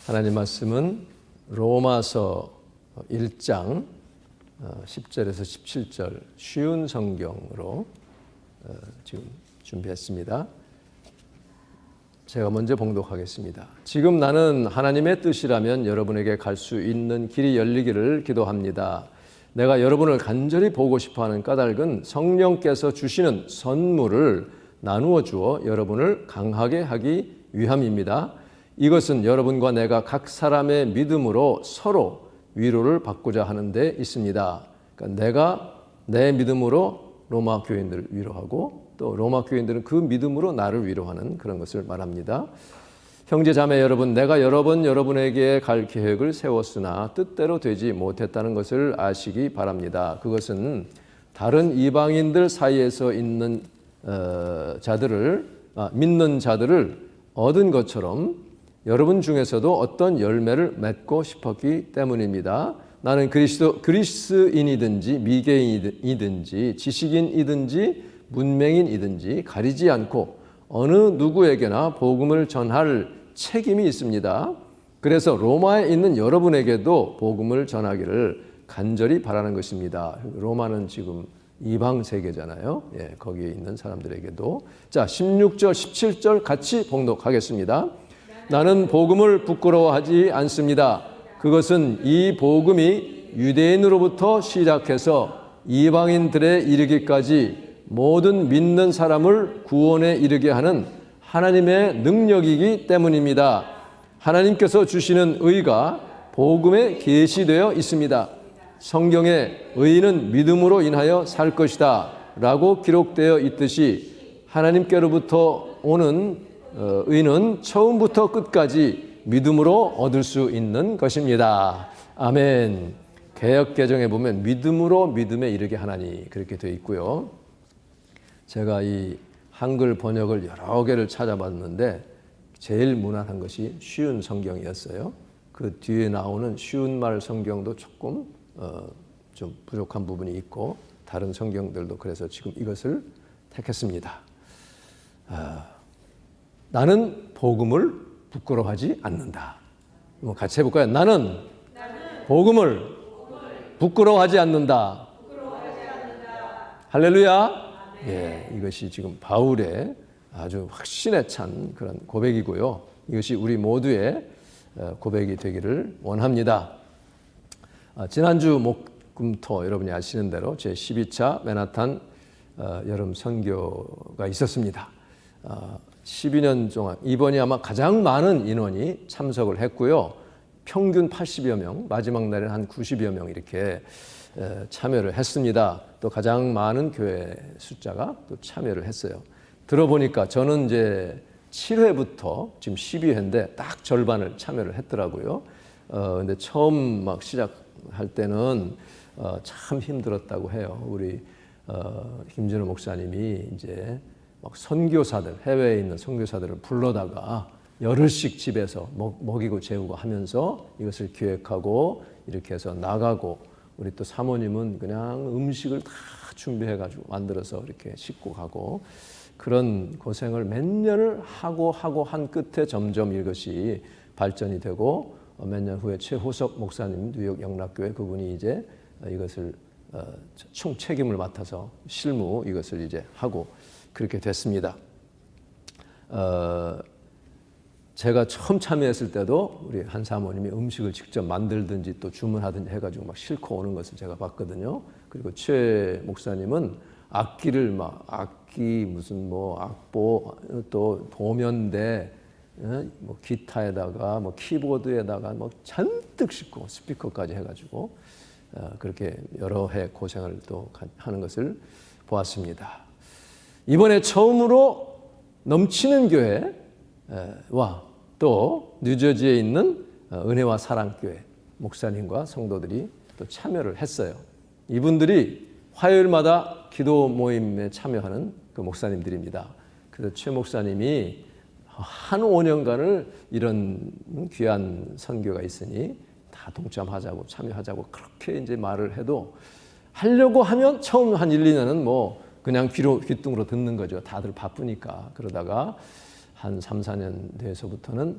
하나님 말씀은 로마서 1장 10절에서 17절 쉬운 성경으로 지금 준비했습니다. 제가 먼저 봉독하겠습니다. 지금 나는 하나님의 뜻이라면 여러분에게 갈 수 있는 길이 열리기를 기도합니다. 내가 여러분을 간절히 보고 싶어하는 까닭은 성령께서 주시는 선물을 나누어 주어 여러분을 강하게 하기 위함입니다. 이것은 여러분과 내가 각 사람의 믿음으로 서로 위로를 받고자 하는 데 있습니다. 그러니까 내가 내 믿음으로 로마 교인들을 위로하고 또 로마 교인들은 그 믿음으로 나를 위로하는 그런 것을 말합니다. 형제 자매 여러분, 내가 여러 번 여러분에게 갈 계획을 세웠으나 뜻대로 되지 못했다는 것을 아시기 바랍니다. 그것은 다른 이방인들 사이에서 있는 믿는 자들을 얻은 것처럼 여러분 중에서도 어떤 열매를 맺고 싶었기 때문입니다. 나는 그리스인이든지 미개인이든지 지식인이든지 문맹인이든지 가리지 않고 어느 누구에게나 복음을 전할 책임이 있습니다. 그래서 로마에 있는 여러분에게도 복음을 전하기를 간절히 바라는 것입니다. 로마는 지금 이방 세계잖아요. 거기에 있는 사람들에게도. 자, 16절, 17절 같이 봉독하겠습니다. 나는 복음을 부끄러워하지 않습니다. 그것은 이 복음이 유대인으로부터 시작해서 이방인들에 이르기까지 모든 믿는 사람을 구원에 이르게 하는 하나님의 능력이기 때문입니다. 하나님께서 주시는 의가 복음에 계시되어 있습니다. 성경에 의인은 믿음으로 인하여 살 것이다 라고 기록되어 있듯이 하나님께로부터 오는 의는 처음부터 끝까지 믿음으로 얻을 수 있는 것입니다. 아멘. 개역개정에 보면 믿음으로 믿음에 이르게 하나니 그렇게 되어 있고요. 제가 이 한글 번역을 여러 개를 찾아봤는데 제일 무난한 것이 쉬운 성경이었어요. 그 뒤에 나오는 쉬운 말 성경도 조금 좀 부족한 부분이 있고 다른 성경들도 그래서 지금 이것을 택했습니다. 나는 복음을 부끄러워하지 않는다. 같이 해볼까요? 나는 복음을 부끄러워하지 않는다. 할렐루야. 이것이 지금 바울의 아주 확신에 찬 그런 고백이고요. 이것이 우리 모두의 고백이 되기를 원합니다. 지난주 목금토 여러분이 아시는 대로 제 12차 맨하탄 여름 선교가 있었습니다. 12년 동안 이번이 아마 가장 많은 인원이 참석을 했고요. 평균 80여 명, 마지막 날에는 한 90여 명 이렇게 참여를 했습니다. 또 가장 많은 교회 숫자가 또 참여를 했어요. 들어보니까 저는 이제 7회부터 지금 12회인데 딱 절반을 참여를 했더라고요. 근데 처음 막 시작할 때는 참 힘들었다고 해요. 우리 김진호 목사님이 이제 막 선교사들, 해외에 있는 선교사들을 불러다가 열흘씩 집에서 먹이고 재우고 하면서 이것을 기획하고 이렇게 해서 나가고 우리 또 사모님은 그냥 음식을 다 준비해가지고 만들어서 이렇게 싣고 가고 그런 고생을 몇 년을 하고 한 끝에 점점 이것이 발전이 되고 몇 년 후에 최호석 목사님 뉴욕 영락교회 그분이 이제 이것을 총 책임을 맡아서 실무 이것을 이제 하고 그렇게 됐습니다. 제가 처음 참여했을 때도 우리 한 사모님이 음식을 직접 만들든지 또 주문하든지 해가지고 막 싣고 오는 것을 제가 봤거든요. 그리고 최 목사님은 악기를 악기 무슨 악보 또 도면대 뭐 기타에다가 키보드에다가 잔뜩 싣고 스피커까지 해가지고 그렇게 여러 해 고생을 또 하는 것을 보았습니다. 이번에 처음으로 넘치는 교회와 또 뉴저지에 있는 은혜와 사랑교회 목사님과 성도들이 또 참여를 했어요. 이분들이 화요일마다 기도 모임에 참여하는 그 목사님들입니다. 그래서 최 목사님이 한 5년간을 이런 귀한 선교가 있으니 다 동참하자고 참여하자고 그렇게 이제 말을 해도 하려고 하면 처음 한 1, 2년은 그냥 귀뚱으로 듣는 거죠. 다들 바쁘니까. 그러다가 한 3, 4년 돼서부터는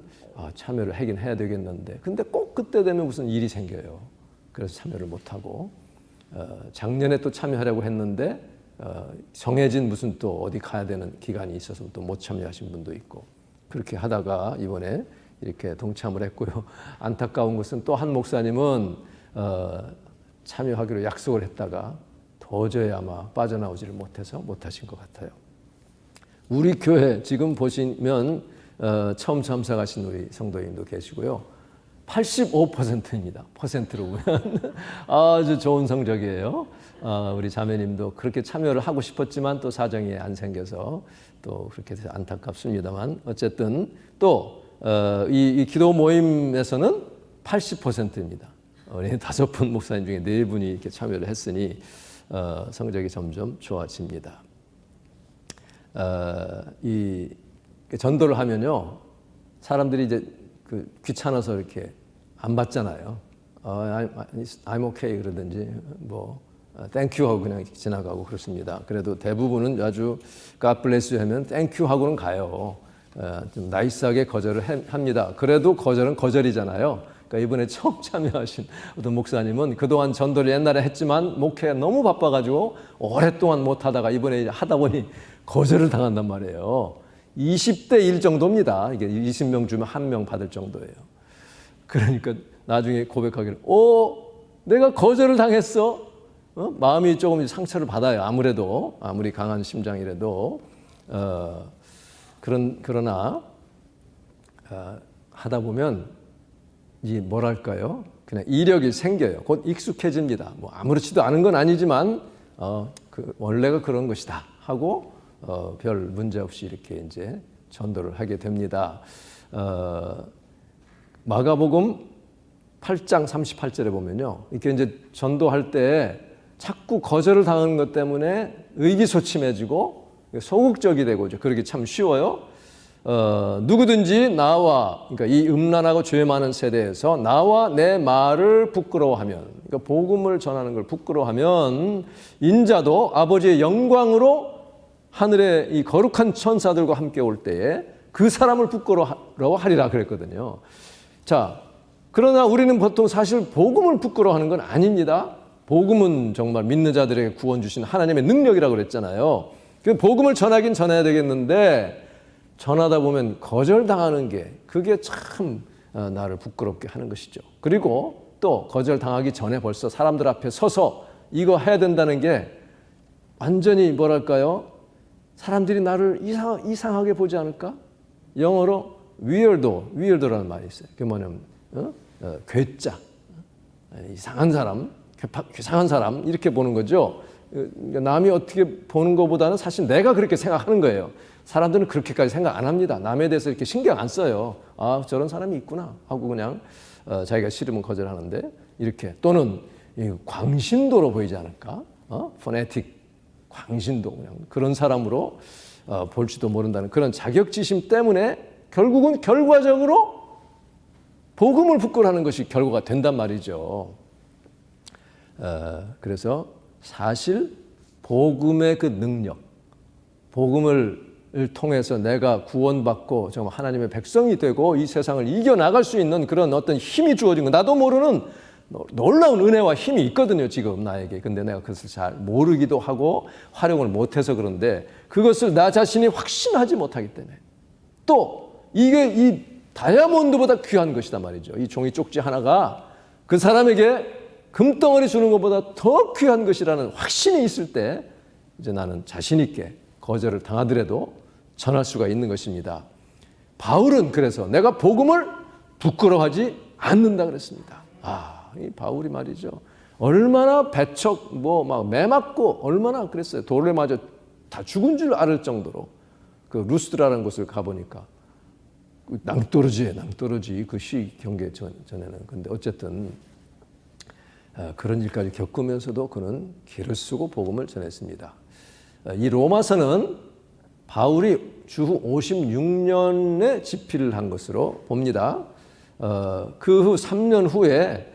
참여를 하긴 해야 되겠는데 근데 꼭 그때 되면 무슨 일이 생겨요. 그래서 참여를 못하고 작년에 또 참여하려고 했는데 정해진 무슨 또 어디 가야 되는 기간이 있어서 또 못 참여하신 분도 있고 그렇게 하다가 이번에 이렇게 동참을 했고요. 안타까운 것은 또 한 목사님은 참여하기로 약속을 했다가 도저히 아마 빠져나오지를 못해서 못하신 것 같아요. 우리 교회 지금 보시면 처음 참석하신 우리 성도님도 계시고요. 85%입니다. 퍼센트로 보면 아주 좋은 성적이에요. 우리 자매님도 그렇게 참여를 하고 싶었지만 또 사정이 안 생겨서 또 그렇게 돼서 안타깝습니다만 어쨌든 또 이 기도 모임에서는 80%입니다. 우리 5분 목사님 중에 4분이 이렇게 참여를 했으니 성적이 점점 좋아집니다. 이 전도를 하면요, 사람들이 이제 귀찮아서 이렇게 안 받잖아요. I'm okay 그러든지 뭐 Thank you 하고 그냥 지나가고 그렇습니다. 그래도 대부분은 아주 God bless you 하면 Thank you 하고는 가요. 좀 나이스하게 거절을 합니다. 그래도 거절은 거절이잖아요. 그러니까 이번에 처음 참여하신 어떤 목사님은 그동안 전도를 옛날에 했지만 목회가 너무 바빠가지고 오랫동안 못하다가 이번에 하다 보니 거절을 당한단 말이에요. 20대 1 정도입니다. 이게 20명 주면 1명 받을 정도예요. 그러니까 나중에 고백하기를 내가 거절을 당했어. 마음이 조금 상처를 받아요. 아무리 강한 심장이라도 그러나 하다 보면 이 뭐랄까요? 그냥 이력이 생겨요. 곧 익숙해집니다. 뭐 아무렇지도 않은 건 아니지만 원래가 그런 것이다 하고 별 문제 없이 이렇게 이제 전도를 하게 됩니다. 마가복음 8장 38절에 보면요, 이렇게 이제 전도할 때 자꾸 거절을 당하는 것 때문에 의기소침해지고 소극적이 되고 그러기 참 쉬워요. 누구든지 나와, 그러니까 이 음란하고 죄 많은 세대에서 나와 내 말을 부끄러워하면, 그러니까 복음을 전하는 걸 부끄러워하면 인자도 아버지의 영광으로 하늘의 이 거룩한 천사들과 함께 올 때에 그 사람을 부끄러워하리라 그랬거든요. 자, 그러나 우리는 보통 사실 복음을 부끄러워하는 건 아닙니다. 복음은 정말 믿는 자들에게 구원 주신 하나님의 능력이라고 그랬잖아요. 그 복음을 전하긴 전해야 되겠는데 전하다 보면 거절당하는 게 그게 참 나를 부끄럽게 하는 것이죠. 그리고 또 거절당하기 전에 벌써 사람들 앞에 서서 이거 해야 된다는 게 완전히 뭐랄까요? 사람들이 나를 이상하게 보지 않을까? 영어로 weird라는 말이 있어요. 그게 뭐냐면 괴짜, 이상한 사람, 괴상한 사람 이렇게 보는 거죠. 남이 어떻게 보는 것보다는 사실 내가 그렇게 생각하는 거예요. 사람들은 그렇게까지 생각 안 합니다. 남에 대해서 이렇게 신경 안 써요. 저런 사람이 있구나 하고 그냥 자기가 싫으면 거절하는데 이렇게 또는 광신도로 보이지 않을까? 포네틱 광신도 그냥 그런 사람으로 볼지도 모른다는 그런 자격지심 때문에 결국은 결과적으로 복음을 부끄러워하는 것이 결과가 된단 말이죠. 그래서 사실 복음의 그 능력, 복음을 통해서 내가 구원받고 정말 하나님의 백성이 되고 이 세상을 이겨나갈 수 있는 그런 어떤 힘이 주어진 거, 나도 모르는 놀라운 은혜와 힘이 있거든요, 지금 나에게. 근데 내가 그것을 잘 모르기도 하고 활용을 못해서 그런데 그것을 나 자신이 확신하지 못하기 때문에 또 이게 이 다이아몬드보다 귀한 것이다 말이죠. 이 종이 쪽지 하나가 그 사람에게 금덩어리 주는 것보다 더 귀한 것이라는 확신이 있을 때 이제 나는 자신 있게 거절을 당하더라도 전할 수가 있는 것입니다. 바울은 그래서 내가 복음을 부끄러워하지 않는다 그랬습니다. 이 바울이 말이죠. 얼마나 배척 막 매 맞고 얼마나 그랬어요. 돌에 맞아 다 죽은 줄 알을 정도로 그 루스드라는 곳을 가보니까 낭떠러지 그 시 경계 전에는. 근데 어쨌든 그런 일까지 겪으면서도 그는 길을 쓰고 복음을 전했습니다. 이 로마서는 바울이 주후 56년에 집필을 한 것으로 봅니다. 그 후 3년 후에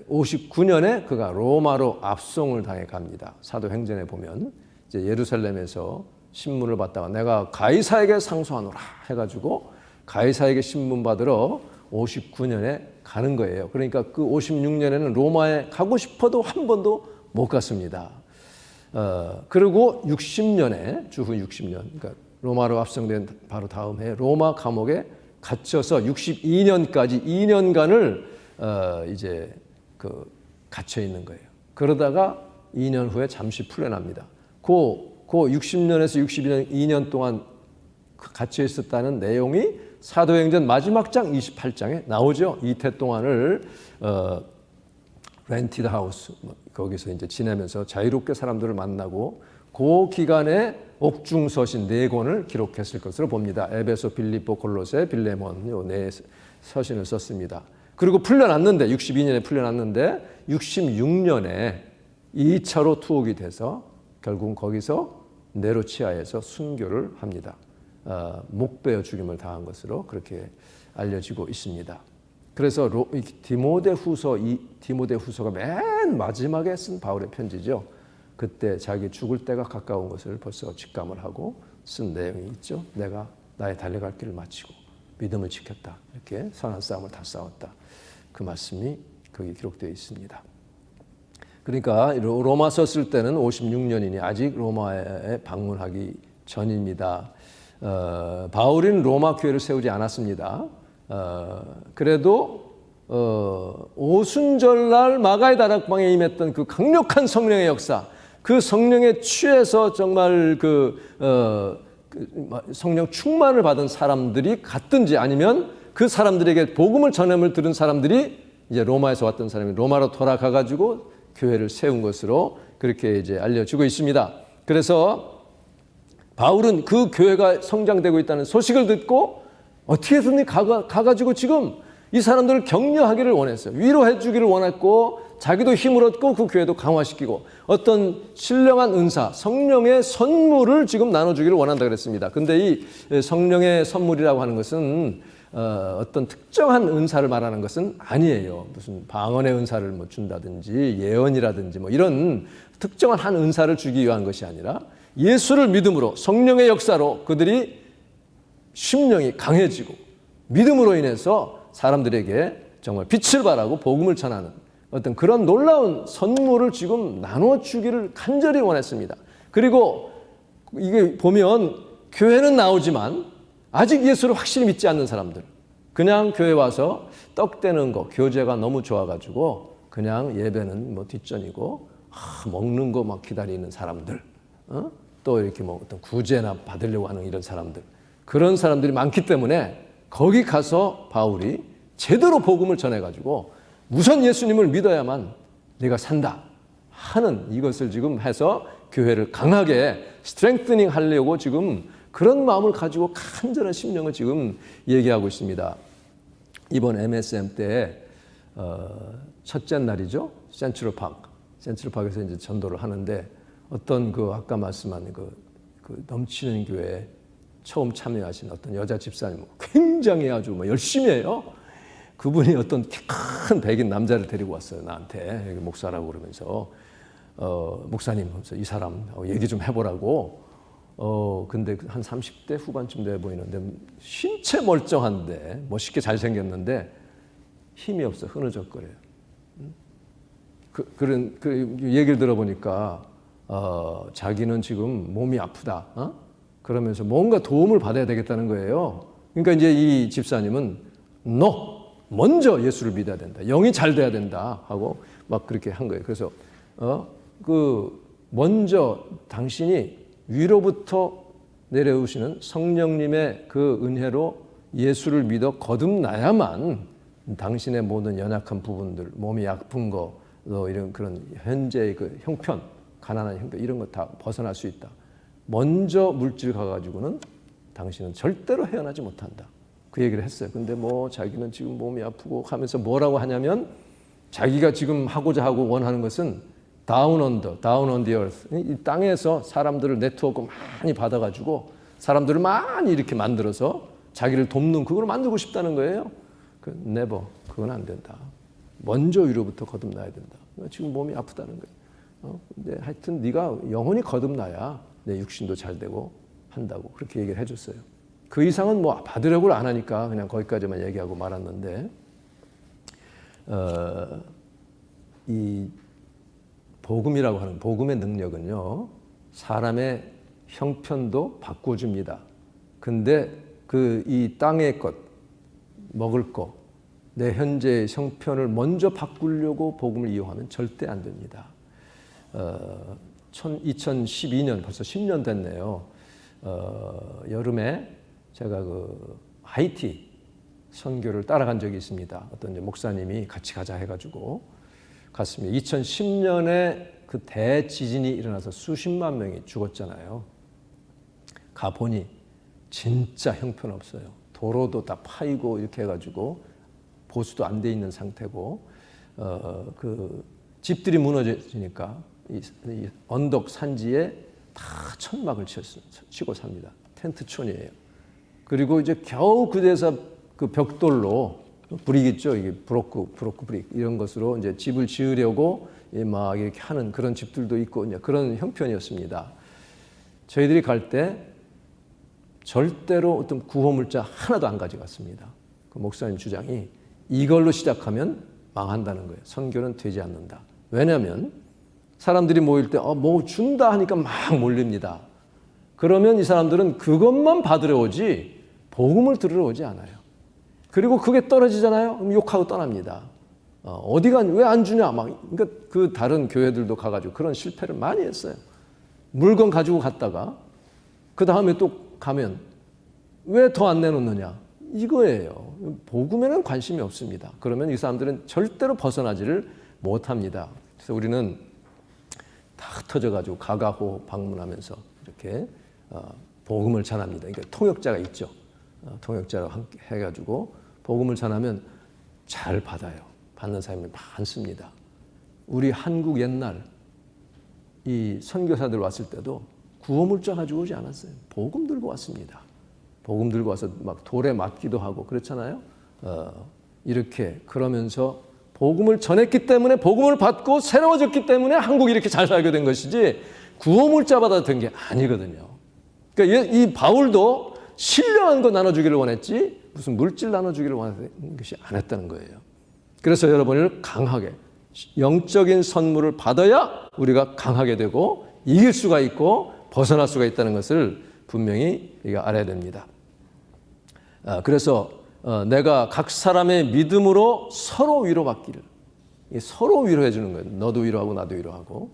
59년에 그가 로마로 압송을 당해 갑니다. 사도행전에 보면 이제 예루살렘에서 신문을 받다가 내가 가이사에게 상소하노라 해가지고 가이사에게 신문 받으러 59년에 가는 거예요. 그러니까 그 56년에는 로마에 가고 싶어도 한 번도 못 갔습니다. 그리고 60년에 주후 60년, 그러니까 로마로 압송된 바로 다음 해 로마 감옥에 갇혀서 62년까지 2년간을 이제 그 갇혀 있는 거예요. 그러다가 2년 후에 잠시 풀려납니다. 그 60년에서 62년 동안 갇혀 있었다는 내용이 사도행전 마지막 장 28장에 나오죠. 이태 동안을 렌티드 하우스 거기서 이제 지내면서 자유롭게 사람들을 만나고 그 기간에 옥중서신 4권을 기록했을 것으로 봅니다. 에베소, 빌립보, 골로새, 빌레몬 요 4서신을 썼습니다. 그리고 풀려났는데 62년에 풀려났는데 66년에 2차로 투옥이 돼서 결국 거기서 네로치아에서 순교를 합니다. 목베어 죽임을 당한 것으로 그렇게 알려지고 있습니다. 그래서 디모데후서가 맨 마지막에 쓴 바울의 편지죠. 그때 자기 죽을 때가 가까운 것을 벌써 직감을 하고 쓴 내용이 있죠. 내가 나의 달려갈 길을 마치고 믿음을 지켰다. 이렇게 선한 싸움을 다 싸웠다. 그 말씀이 거기 기록되어 있습니다. 그러니까 로마서 쓸 때는 56년이니 아직 로마에 방문하기 전입니다. 바울은 로마 교회를 세우지 않았습니다. 그래도 오순절날 마가의 다락방에 임했던 그 강력한 성령의 역사, 그 성령에 취해서 정말 성령 충만을 받은 사람들이 갔든지 아니면 그 사람들에게 복음을 전함을 들은 사람들이 이제 로마에서 왔던 사람이 로마로 돌아가 가지고 교회를 세운 것으로 그렇게 이제 알려지고 있습니다. 그래서 바울은 그 교회가 성장되고 있다는 소식을 듣고 어떻게든 가가지고 지금 이 사람들을 격려하기를 원했어요. 위로해 주기를 원했고 자기도 힘을 얻고 그 교회도 강화시키고 어떤 신령한 은사, 성령의 선물을 지금 나눠주기를 원한다 그랬습니다. 근데 이 성령의 선물이라고 하는 것은 어떤 특정한 은사를 말하는 것은 아니에요. 무슨 방언의 은사를 뭐 준다든지 예언이라든지 뭐 이런 특정한 한 은사를 주기 위한 것이 아니라 예수를 믿음으로 성령의 역사로 그들이 심령이 강해지고 믿음으로 인해서 사람들에게 정말 빛을 발하고 복음을 전하는 어떤 그런 놀라운 선물을 지금 나눠주기를 간절히 원했습니다. 그리고 이게 보면 교회는 나오지만 아직 예수를 확실히 믿지 않는 사람들, 그냥 교회 와서 떡 떼는 거, 교제가 너무 좋아가지고 그냥 예배는 뭐 뒷전이고 먹는 거 막 기다리는 사람들, 또 이렇게 뭐 어떤 구제나 받으려고 하는 이런 사람들, 그런 사람들이 많기 때문에 거기 가서 바울이 제대로 복음을 전해가지고 우선 예수님을 믿어야만 네가 산다 하는 이것을 지금 해서 교회를 강하게 스트렝스닝 하려고 지금 그런 마음을 가지고 간절한 심령을 지금 얘기하고 있습니다. 이번 MSM 때 첫째 날이죠. 센트럴파크에서 이제 전도를 하는데 어떤 그 아까 말씀한 그 넘치는 교회에 처음 참여하신 어떤 여자 집사님 굉장히 아주 뭐 열심히 해요. 그분이 어떤 큰 백인 남자를 데리고 왔어요. 나한테 여기 목사라고 그러면서 목사님 이 사람 얘기 좀 해보라고. 근데 한 30대 후반쯤 돼 보이는데 신체 멀쩡한데 멋있게 잘생겼는데 힘이 없어. 흐느적거려요. 그런 얘기를 들어보니까 자기는 지금 몸이 아프다. 그러면서 뭔가 도움을 받아야 되겠다는 거예요. 그러니까 이제 이 집사님은 너 먼저 예수를 믿어야 된다. 영이 잘 돼야 된다 하고 막 그렇게 한 거예요. 그래서 먼저 당신이 위로부터 내려오시는 성령님의 그 은혜로 예수를 믿어 거듭나야만 당신의 모든 연약한 부분들, 몸이 아픈 거, 이런 그런 현재의 그 형편, 가난한 형편 이런 거 다 벗어날 수 있다. 먼저 물질 가가지고는 당신은 절대로 헤어나지 못한다. 그 얘기를 했어요. 근데 뭐 자기는 지금 몸이 아프고 하면서 뭐라고 하냐면 자기가 지금 하고자 하고 원하는 것은 down on the earth. 이 땅에서 사람들을 네트워크 많이 받아가지고 사람들을 많이 이렇게 만들어서 자기를 돕는 그걸 만들고 싶다는 거예요. never. 그건 안 된다. 먼저 위로부터 거듭나야 된다. 지금 몸이 아프다는 거예요. 근데 하여튼 네가 영혼이 거듭나야 내 육신도 잘 되고 한다고 그렇게 얘기를 해줬어요. 그 이상은 뭐 받으려고 안 하니까 그냥 거기까지만 얘기하고 말았는데 이 복음이라고 하는 복음의 능력은요, 사람의 형편도 바꿔줍니다. 근데 이 땅의 것, 먹을 것, 내 현재의 형편을 먼저 바꾸려고 복음을 이용하면 절대 안 됩니다. 2012년 벌써 10년 됐네요. 여름에 제가 하이티 선교를 따라간 적이 있습니다. 어떤 목사님이 같이 가자 해가지고 갔습니다. 2010년에 그 대지진이 일어나서 수십만 명이 죽었잖아요. 가보니 진짜 형편없어요. 도로도 다 파이고 이렇게 해가지고 보수도 안 돼 있는 상태고 그 집들이 무너지니까 이 언덕 산지에 다 천막을 치고 삽니다. 텐트촌이에요. 그리고 이제 겨우 그 데서 그 벽돌로 브릭 있죠. 이게 브로크 브릭 이런 것으로 이제 집을 지으려고 막 이렇게 하는 그런 집들도 있고 이제 그런 형편이었습니다. 저희들이 갈 때 절대로 어떤 구호물자 하나도 안 가져갔습니다. 그 목사님 주장이 이걸로 시작하면 망한다는 거예요. 선교는 되지 않는다. 왜냐하면 사람들이 모일 때 뭐 준다 하니까 막 몰립니다. 그러면 이 사람들은 그것만 받으러 오지 복음을 들으러 오지 않아요. 그리고 그게 떨어지잖아요. 그럼 욕하고 떠납니다. 어디가 왜 안 주냐 막. 그러니까 그 다른 교회들도 가가지고 그런 실패를 많이 했어요. 물건 가지고 갔다가 그 다음에 또 가면 왜 더 안 내놓느냐 이거예요. 복음에는 관심이 없습니다. 그러면 이 사람들은 절대로 벗어나지를 못합니다. 그래서 우리는 다 흩어져가지고 가가호 방문하면서 이렇게 복음을 전합니다. 그러니까 통역자가 있죠. 통역자가 함께 해가지고 복음을 전하면 잘 받아요. 받는 사람이 많습니다. 우리 한국 옛날 이 선교사들 왔을 때도 구호물자 가지고 오지 않았어요. 복음 들고 왔습니다. 복음 들고 와서 막 돌에 맞기도 하고 그렇잖아요. 이렇게 그러면서 복음을 전했기 때문에 복음을 받고 새로워졌기 때문에 한국이 이렇게 잘 살게 된 것이지 구호물자 받아 된 게 아니거든요. 그러니까 이 바울도 신령한 거 나눠주기를 원했지 무슨 물질 나눠주기를 원하는 것이 아니었다는 거예요. 그래서 여러분을 강하게 영적인 선물을 받아야 우리가 강하게 되고 이길 수가 있고 벗어날 수가 있다는 것을 분명히 우리가 알아야 됩니다. 그래서 내가 각 사람의 믿음으로 서로 위로받기를 서로 위로해 주는 거예요. 너도 위로하고 나도 위로하고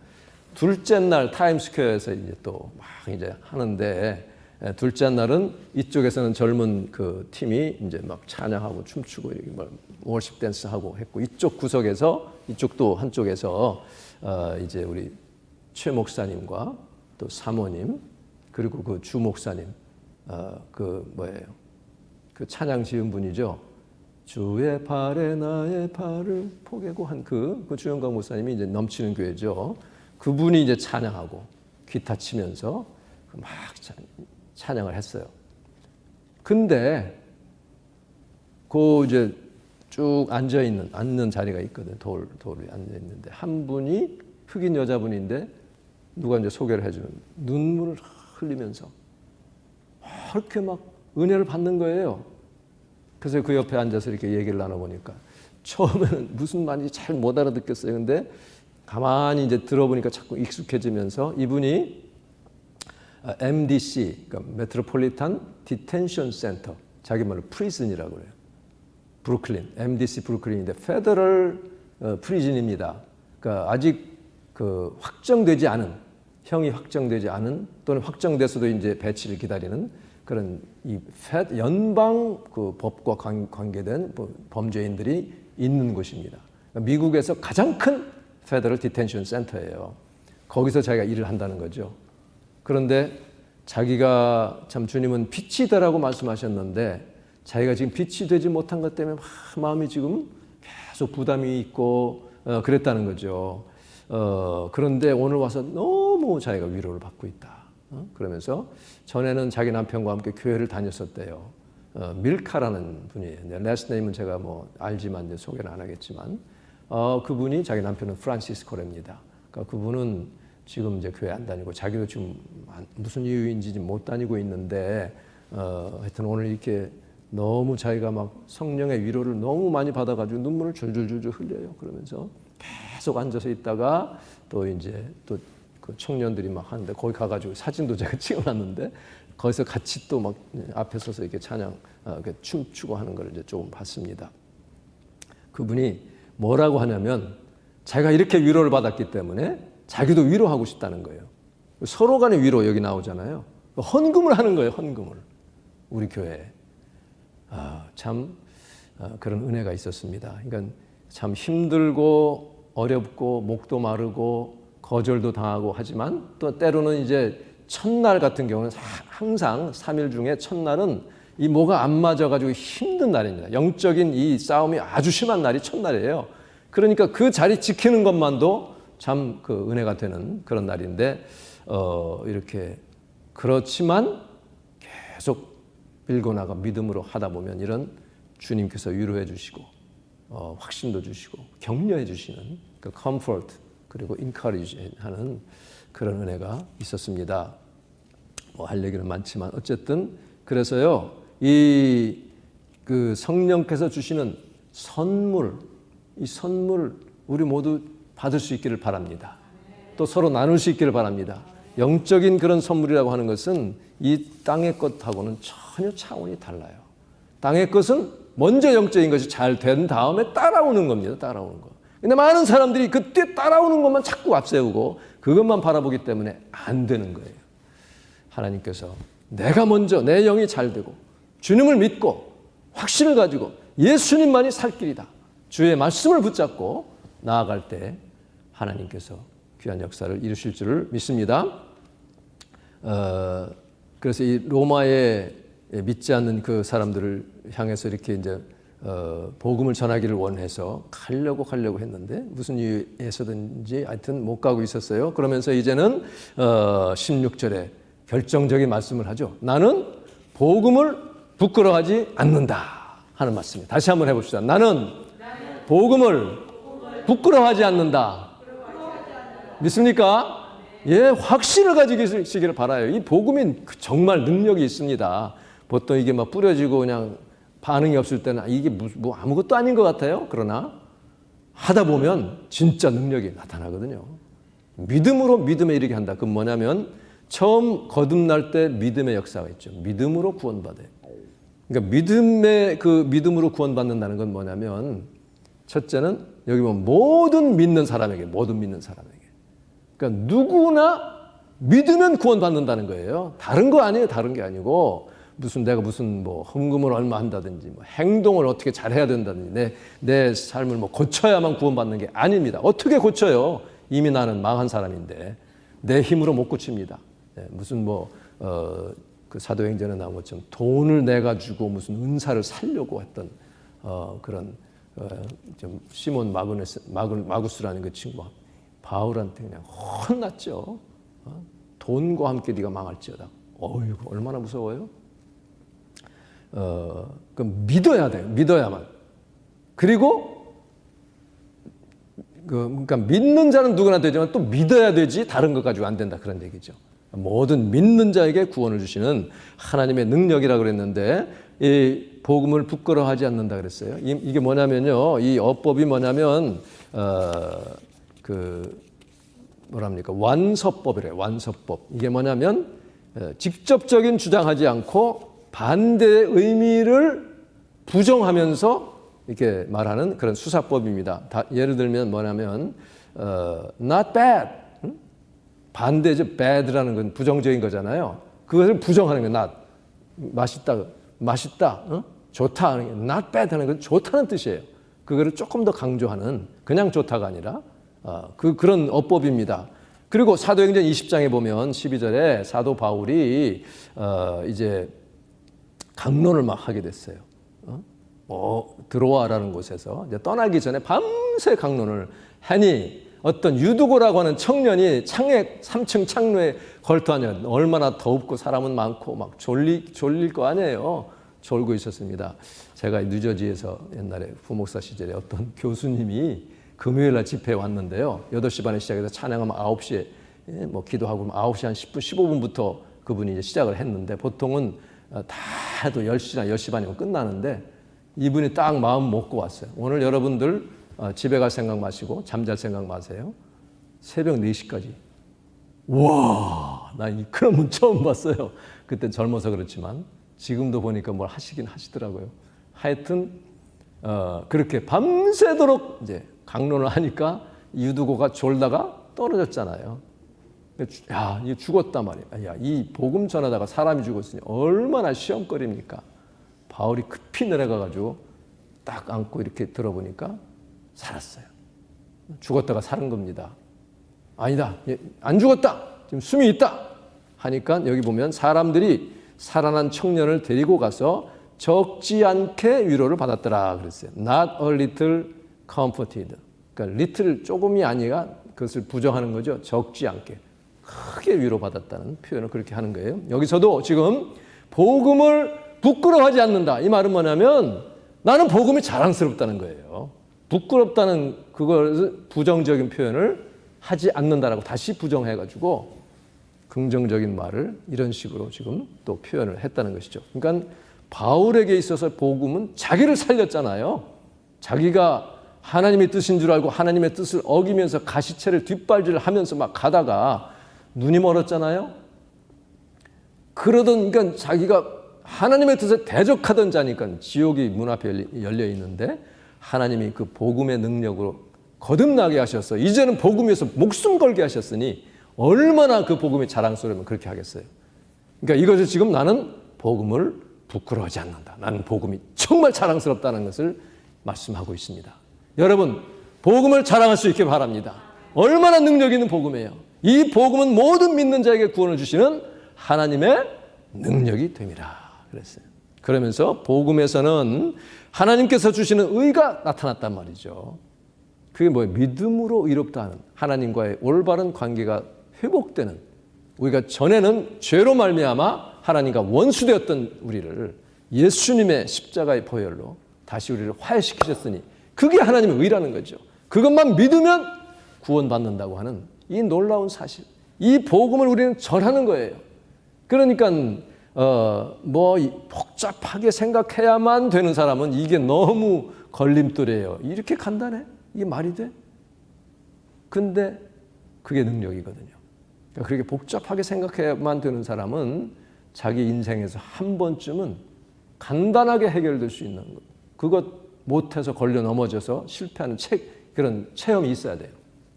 둘째 날 타임스퀘어에서 이제 또 막 이제 하는데 둘째 날은 이쪽에서는 젊은 그 팀이 이제 막 찬양하고 춤추고 이렇게 뭐 월십 댄스 하고 했고 이쪽 구석에서 이쪽도 한쪽에서 이제 우리 최 목사님과 또 사모님 그리고 그 주 목사님 그 뭐예요? 그 찬양 지은 분이죠. 주의 발에 나의 발을 포개고 한 그 주영광 목사님이 이제 넘치는 교회죠. 그분이 이제 찬양하고 기타 치면서 막 찬양을 했어요. 근데 그 이제 쭉 앉는 자리가 있거든. 돌이 앉아 있는데 한 분이 흑인 여자분인데 누가 이제 소개를 해주는 눈물을 흘리면서 이렇게 막 은혜를 받는 거예요. 그래서 그 옆에 앉아서 이렇게 얘기를 나눠보니까 처음에는 무슨 말인지 잘 못 알아듣겠어요. 근데 가만히 이제 들어보니까 자꾸 익숙해지면서 이분이 MDC, 그러니까 메트로폴리탄 디텐션 센터, 자기 말로 프리즌이라고 그래요. 브루클린, MDC 브루클린인데 페더럴 프리즌입니다. 그러니까 아직 그 확정되지 않은 형이 확정되지 않은 또는 확정돼서도 이제 배치를 기다리는 그런 이 연방 그 법과 관계된 범죄인들이 있는 곳입니다. 그러니까 미국에서 가장 큰 페더럴 디텐션 센터예요. 거기서 자기가 일을 한다는 거죠. 그런데 자기가 참 주님은 빛이 되라고 말씀하셨는데 자기가 지금 빛이 되지 못한 것 때문에 마음이 지금 계속 부담이 있고 그랬다는 거죠. 그런데 오늘 와서 너무 자기가 위로를 받고 있다. 그러면서 전에는 자기 남편과 함께 교회를 다녔었대요. 밀카라는 분이에요. 레스 네임은 제가 뭐 알지만 이제 소개는 안 하겠지만 그분이 자기 남편은 프란시스코랍니다. 그러니까 그분은 지금 이제 교회 안 다니고 자기도 지금 무슨 이유인지 못 다니고 있는데 하여튼 오늘 이렇게 너무 자기가 막 성령의 위로를 너무 많이 받아가지고 눈물을 줄줄줄줄 흘려요. 그러면서 계속 앉아서 있다가 또 이제 또 그 청년들이 막 하는데 거기 가가지고 사진도 제가 찍어놨는데 거기서 같이 또 막 앞에 서서 이렇게 찬양, 춤추고 하는 걸 이제 조금 봤습니다. 그분이 뭐라고 하냐면 자기가 이렇게 위로를 받았기 때문에 자기도 위로하고 싶다는 거예요. 서로 간의 위로 여기 나오잖아요. 헌금을 하는 거예요, 헌금을. 우리 교회에. 참 그런 은혜가 있었습니다. 그러니까 참 힘들고 어렵고 목도 마르고 거절도 당하고 하지만 또 때로는 이제 첫날 같은 경우는 항상 3일 중에 첫날은 이 뭐가 안 맞아가지고 힘든 날입니다. 영적인 이 싸움이 아주 심한 날이 첫날이에요. 그러니까 그 자리 지키는 것만도 참 그 은혜가 되는 그런 날인데 이렇게 그렇지만 계속 밀고 나가 믿음으로 하다 보면 이런 주님께서 위로해 주시고 확신도 주시고 격려해 주시는 그 comfort 그리고 encourage 하는 그런 은혜가 있었습니다. 뭐 할 얘기는 많지만 어쨌든 그래서요 이 그 성령께서 주시는 선물 이 선물 우리 모두 받을 수 있기를 바랍니다. 또 서로 나눌 수 있기를 바랍니다. 영적인 그런 선물이라고 하는 것은 이 땅의 것하고는 전혀 차원이 달라요. 땅의 것은 먼저 영적인 것이 잘 된 다음에 따라오는 겁니다. 따라오는 거. 근데 많은 사람들이 그때 따라오는 것만 자꾸 앞세우고 그것만 바라보기 때문에 안 되는 거예요. 하나님께서 내가 먼저 내 영이 잘 되고 주님을 믿고 확신을 가지고 예수님만이 살 길이다. 주의 말씀을 붙잡고 나아갈 때 하나님께서 귀한 역사를 이루실 줄을 믿습니다. 그래서 이 로마에 믿지 않는 그 사람들을 향해서 이렇게 이제 복음을 전하기를 원해서 가려고 했는데 무슨 이유에서든지 하여튼 못 가고 있었어요. 그러면서 이제는 16절에 결정적인 말씀을 하죠. 나는 복음을 부끄러워하지 않는다 하는 말씀입니다. 다시 한번 해봅시다. 나는 복음을 부끄러워하지 않는다. 믿습니까? 예, 확신을 가지시기를 바라요. 이 복음이 정말 능력이 있습니다. 보통 이게 막 뿌려지고 그냥 반응이 없을 때는 이게 뭐 아무것도 아닌 것 같아요. 그러나 하다 보면 진짜 능력이 나타나거든요. 믿음으로 믿음에 이르게 한다. 그건 뭐냐면 처음 거듭날 때 믿음의 역사가 있죠. 믿음으로 구원받아요. 그러니까 믿음으로 구원받는다는 건 뭐냐면 첫째는 여기 보면 모든 믿는 사람에게. 그러니까 누구나 믿으면 구원받는다는 거예요. 다른 거 아니에요. 다른 게 아니고 내가 무슨 뭐 헌금을 얼마 한다든지 뭐 행동을 어떻게 잘해야 된다든지 내 삶을 뭐 고쳐야만 구원받는 게 아닙니다. 어떻게 고쳐요? 이미 나는 망한 사람인데 내 힘으로 못 고칩니다. 무슨 그 사도행전에 나온 것처럼 돈을 내가 주고 무슨 은사를 살려고 했던 그런 좀 시몬 마구스라는 그 친구가 바울한테 그냥 혼났죠. 돈과 함께 네가 망할지어다. 어이구 얼마나 무서워요? 그럼 믿어야 돼요. 믿어야만. 그리고 그러니까 믿는 자는 누구나 되지만 또 믿어야 되지 다른 것 가지고 안 된다 그런 얘기죠. 모든 믿는 자에게 구원을 주시는 하나님의 능력이라고 그랬는데 이 복음을 부끄러워하지 않는다 그랬어요. 이게 뭐냐면요. 이 어법이 뭐냐면 완서법이래요. 완서법. 이게 뭐냐면 직접적인 주장하지 않고 반대의 의미를 부정하면서 이렇게 말하는 그런 수사법입니다. 예를 들면 뭐냐면 not bad. 반대죠. bad라는 건 부정적인 거잖아요. 그것을 부정하는 거예요. not. 맛있다. 좋다 하는 게 not bad 하는 건 좋다는 뜻이에요. 그거를 조금 더 강조하는 그냥 좋다가 아니라 그런 어법입니다. 그리고 사도행전 20장에 보면 12절에 사도 바울이 이제 강론을 막 하게 됐어요. 드로아라는 곳에서 이제 떠나기 전에 밤새 강론을 하니 어떤 유두고라고 하는 청년이 3층 창로에 걸터하냐 얼마나 덥고 사람은 많고 막 졸릴 거 아니에요. 졸고 있었습니다. 제가 뉴저지에서 옛날에 부목사 시절에 어떤 교수님이 금요일날 집회에 왔는데요. 8시 반에 시작해서 찬양하면 9시에 예, 뭐 기도하고 9시 한 10분, 15분부터 그분이 이제 시작을 했는데 보통은 다 해도 10시나 10시 반이면 끝나는데 이분이 딱 마음 먹고 왔어요. 오늘 여러분들 집에 갈 생각 마시고 잠잘 생각 마세요. 새벽 4시까지. 와, 나 그런 분 처음 봤어요. 그때 젊어서 그렇지만 지금도 보니까 뭘 하시긴 하시더라고요. 하여튼 그렇게 밤새도록 이제 강론을 하니까 유두고가 졸다가 떨어졌잖아요. 야, 이 죽었단 말이야. 야, 이 복음 전하다가 사람이 죽었으니 얼마나 시험거리입니까? 바울이 급히 내려가가지고 딱 안고 이렇게 들어보니까 살았어요. 죽었다가 사는 겁니다. 아니다, 안 죽었다. 지금 숨이 있다. 하니까 여기 보면 사람들이 살아난 청년을 데리고 가서 적지 않게 위로를 받았더라 그랬어요. Not a little comforted. 그러니까 little 조금이 아니라 그것을 부정하는 거죠. 적지 않게. 크게 위로받았다는 표현을 그렇게 하는 거예요. 여기서도 지금 복음을 부끄러워하지 않는다. 이 말은 뭐냐면 나는 복음이 자랑스럽다는 거예요. 부끄럽다는 그걸 부정적인 표현을 하지 않는다라고 다시 부정해가지고 긍정적인 말을 이런 식으로 지금 또 표현을 했다는 것이죠. 그러니까 바울에게 있어서 복음은 자기를 살렸잖아요. 자기가 하나님의 뜻인 줄 알고 하나님의 뜻을 어기면서 가시체를 뒷발질을 하면서 막 가다가 눈이 멀었잖아요. 그러던 그러니까 자기가 하나님의 뜻에 대적하던 자니까 지옥이 문 앞에 열려 있는데 하나님이 그 복음의 능력으로 거듭나게 하셔서 이제는 복음 위해서 목숨 걸게 하셨으니 얼마나 그 복음이 자랑스러우면 그렇게 하겠어요. 그러니까 이것을 지금 나는 복음을 부끄러워하지 않는다. 나는 복음이 정말 자랑스럽다는 것을 말씀하고 있습니다. 여러분, 복음을 자랑할 수 있게 바랍니다. 얼마나 능력 있는 복음이에요. 이 복음은 모든 믿는 자에게 구원을 주시는 하나님의 능력이 됨이라 그랬어요. 그러면서 복음에서는 하나님께서 주시는 의가 나타났단 말이죠. 그게 뭐예요? 믿음으로 의롭다 하는 하나님과의 올바른 관계가 회복되는, 우리가 전에는 죄로 말미암아 하나님과 원수되었던 우리를 예수님의 십자가의 보혈로 다시 우리를 화해시키셨으니 그게 하나님의 의라는 거죠. 그것만 믿으면 구원받는다고 하는 이 놀라운 사실, 이 복음을 우리는 전하는 거예요. 그러니까 뭐 복잡하게 생각해야만 되는 사람은 이게 너무 걸림돌이에요. 이렇게 간단해? 이게 말이 돼? 근데 그게 능력이거든요. 그러니까 그렇게 복잡하게 생각해야만 되는 사람은 자기 인생에서 한 번쯤은 간단하게 해결될 수 있는 것, 그것 못해서 걸려 넘어져서 실패하는 그런 체험이 있어야 돼요.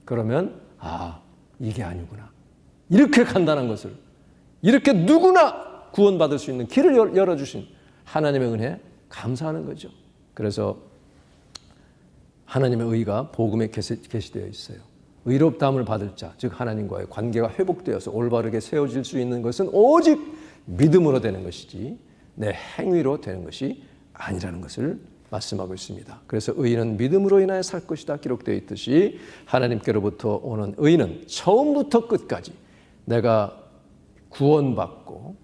그러면 이게 아니구나. 이렇게 간단한 것을 이렇게 누구나 구원받을 수 있는 길을 열어주신 하나님의 은혜에 감사하는 거죠. 그래서 하나님의 의가 복음에 계시되어 있어요. 의롭다함을 받을 자, 즉 하나님과의 관계가 회복되어서 올바르게 세워질 수 있는 것은 오직 믿음으로 되는 것이지 내 행위로 되는 것이 아니라는 것을 말씀하고 있습니다. 그래서 의인은 믿음으로 인하여 살 것이다 기록되어 있듯이 하나님께로부터 오는 의는 처음부터 끝까지 내가 구원받고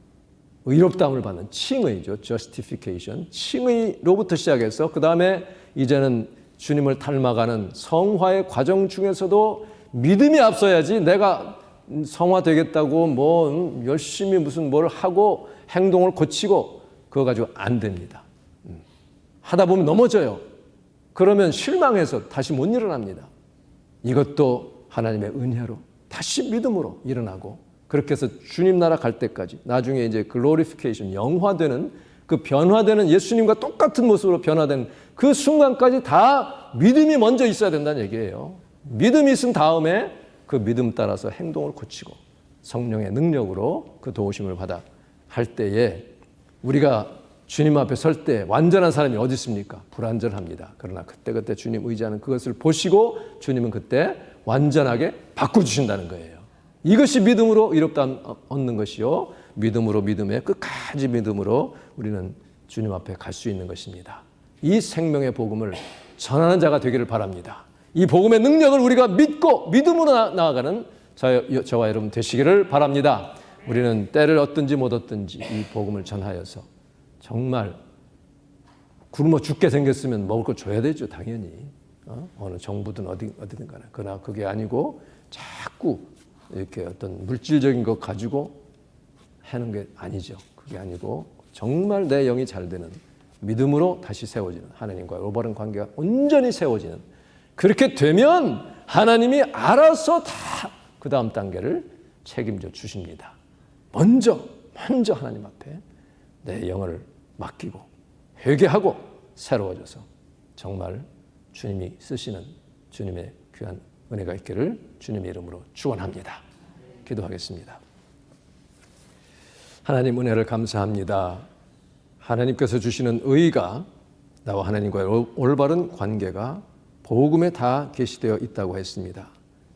의롭다함을 받는 칭의죠. justification. 칭의로부터 시작해서 그 다음에 이제는 주님을 닮아가는 성화의 과정 중에서도 믿음이 앞서야지 내가 성화되겠다고 뭐 열심히 무슨 뭘 하고 행동을 고치고 그거 가지고 안 됩니다. 하다 보면 넘어져요. 그러면 실망해서 다시 못 일어납니다. 이것도 하나님의 은혜로 다시 믿음으로 일어나고 그렇게 해서 주님 나라 갈 때까지 나중에 이제 글로리피케이션 영화되는 그 변화되는 예수님과 똑같은 모습으로 변화되는 그 순간까지 다 믿음이 먼저 있어야 된다는 얘기예요. 믿음이 있은 다음에 그 믿음 따라서 행동을 고치고 성령의 능력으로 그 도우심을 받아 할 때에 우리가 주님 앞에 설 때 완전한 사람이 어디 있습니까? 불완전합니다. 그러나 그때 주님 의지하는 그것을 보시고 주님은 그때 완전하게 바꿔주신다는 거예요. 이것이 믿음으로 의롭다함 얻는 것이요. 믿음으로 믿음에 끝까지 믿음으로 우리는 주님 앞에 갈 수 있는 것입니다. 이 생명의 복음을 전하는 자가 되기를 바랍니다. 이 복음의 능력을 우리가 믿고 믿음으로 나아가는 저와 여러분 되시기를 바랍니다. 우리는 때를 얻든지 못 얻든지 이 복음을 전하여서 정말 굶어 죽게 생겼으면 먹을 거 줘야 되죠. 당연히. 어느 정부든 어디든 간에. 그러나 그게 아니고 자꾸 이렇게 어떤 물질적인 것 가지고 하는 게 아니죠. 그게 아니고 정말 내 영이 잘 되는 믿음으로 다시 세워지는 하나님과의 올바른 관계가 온전히 세워지는 그렇게 되면 하나님이 알아서 다 그 다음 단계를 책임져 주십니다. 먼저 하나님 앞에 내 영을 맡기고 회개하고 새로워져서 정말 주님이 쓰시는 주님의 귀한 은혜가 있기를 주님의 이름으로 축원합니다. 기도하겠습니다. 하나님 은혜를 감사합니다. 하나님께서 주시는 의가 나와 하나님과의 올바른 관계가 복음에 다 계시되어 있다고 했습니다.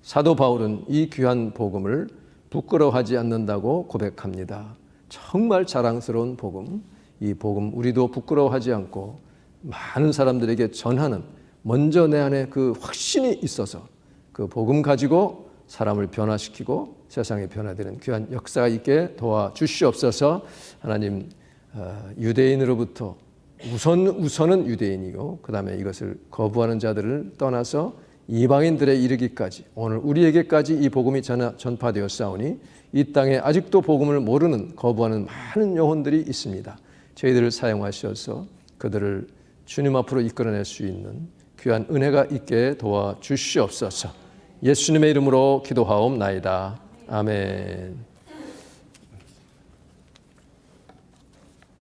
사도 바울은 이 귀한 복음을 부끄러워하지 않는다고 고백합니다. 정말 자랑스러운 복음, 이 복음 우리도 부끄러워하지 않고 많은 사람들에게 전하는 먼저 내 안에 그 확신이 있어서 그 복음 가지고 사람을 변화시키고 세상에 변화되는 귀한 역사가 있게 도와주시옵소서. 하나님, 유대인으로부터 우선은 유대인이고 그 다음에 이것을 거부하는 자들을 떠나서 이방인들에 이르기까지 오늘 우리에게까지 이 복음이 전파되었사오니 이 땅에 아직도 복음을 모르는 거부하는 많은 영혼들이 있습니다. 저희들을 사용하셔서 그들을 주님 앞으로 이끌어낼 수 있는 귀한 은혜가 있게 도와주시옵소서. 예수님의 이름으로 기도하옵나이다. 아멘.